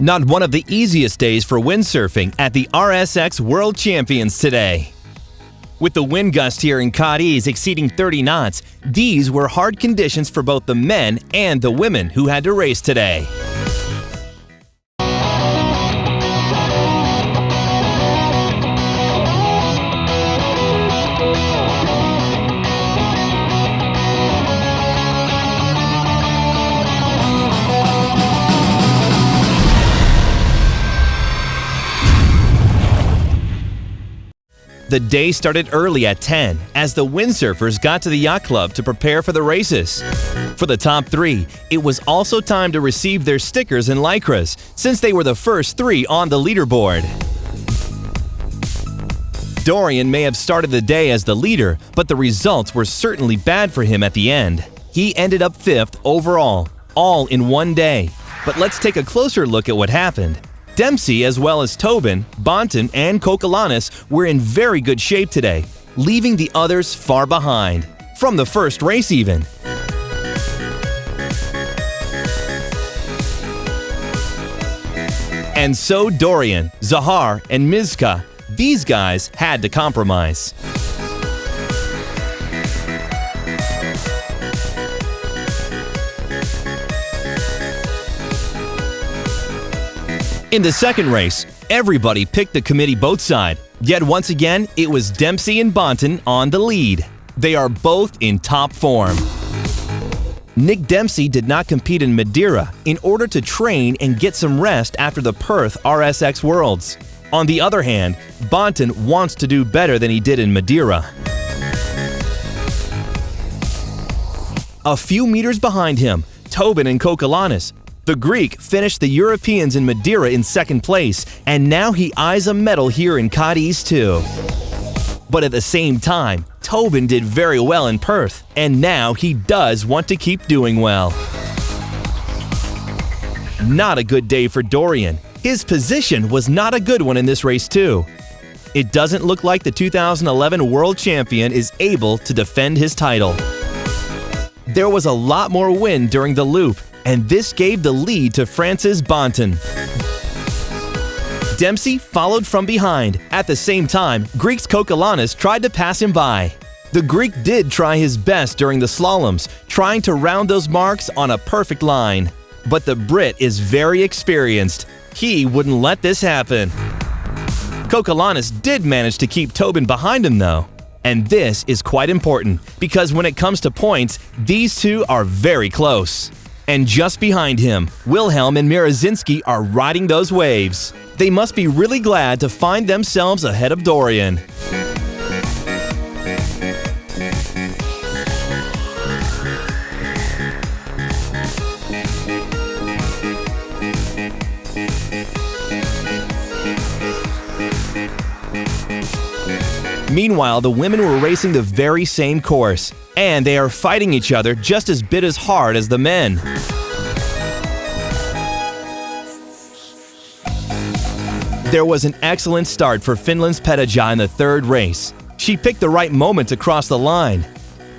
Not one of the easiest days for windsurfing at the RSX World Champions today. With the wind gust here in Cadiz exceeding 30 knots, these were hard conditions for both the men and the women who had to race today. The day started early at 10 as the windsurfers got to the yacht club to prepare for the races. For the top three, it was also time to receive their stickers and lycras since they were the first three on the leaderboard. Dorian may have started the day as the leader, but the results were certainly bad for him at the end. He ended up 5th overall, all in one day. But let's take a closer look at what happened. Dempsey, as well as Tobin, Bonton, and Kokolanis were in very good shape today, leaving the others far behind, from the first race even. And so Dorian, Zahar, and Mizka, these guys had to compromise. In the second race, everybody picked the committee boat side, yet once again it was Dempsey and Bonton on the lead. They are both in top form. Nick Dempsey did not compete in Madeira in order to train and get some rest after the Perth RSX Worlds. On the other hand, Bonton wants to do better than he did in Madeira. A few meters behind him, Tobin and Kokolanis. The Greek finished the Europeans in Madeira in second place, and now he eyes a medal here in Cadiz too. But at the same time, Tobin did very well in Perth, and now he does want to keep doing well. Not a good day for Dorian. His position was not a good one in this race too. It doesn't look like the 2011 world champion is able to defend his title. There was a lot more wind during the loop, and this gave the lead to France's Bonton. Dempsey followed from behind. At the same time, Greek's Kokolanis tried to pass him by. The Greek did try his best during the slaloms, trying to round those marks on a perfect line. But the Brit is very experienced. He wouldn't let this happen. Kokolanis did manage to keep Tobin behind him though. And this is quite important, because when it comes to points, these two are very close. And just behind him, Wilhelm and Mirazinski are riding those waves. They must be really glad to find themselves ahead of Dorian. Meanwhile, the women were racing the very same course, and they are fighting each other just as bit as hard as the men. There was an excellent start for Finland's Petija in the third race. She picked the right moment to cross the line.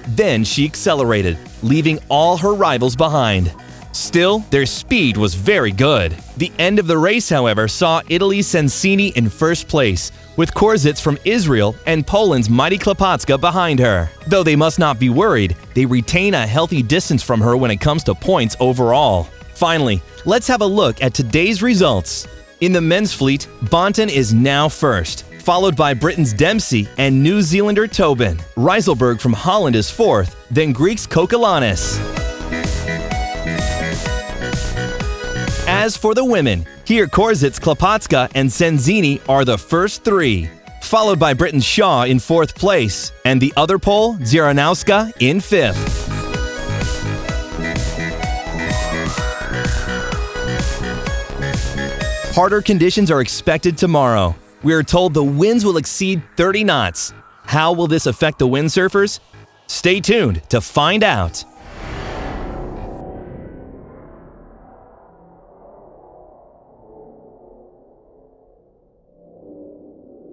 Then she accelerated, leaving all her rivals behind. Still, their speed was very good. The end of the race, however, saw Italy's Sensini in first place, with Korzec from Israel and Poland's Mighty Klapacka behind her. Though they must not be worried, they retain a healthy distance from her when it comes to points overall. Finally, let's have a look at today's results. In the men's fleet, Bonton is now first, followed by Britain's Dempsey and New Zealander Tobin. Reiselberg from Holland is fourth, then Greek's Kokolanis. As for the women, here Korzec, Klapacka, and Senzini are the first three, followed by Britain's Shaw in fourth place, and the other Pole, Ziranowska, in fifth. Harder conditions are expected tomorrow. We are told the winds will exceed 30 knots. How will this affect the windsurfers? Stay tuned to find out.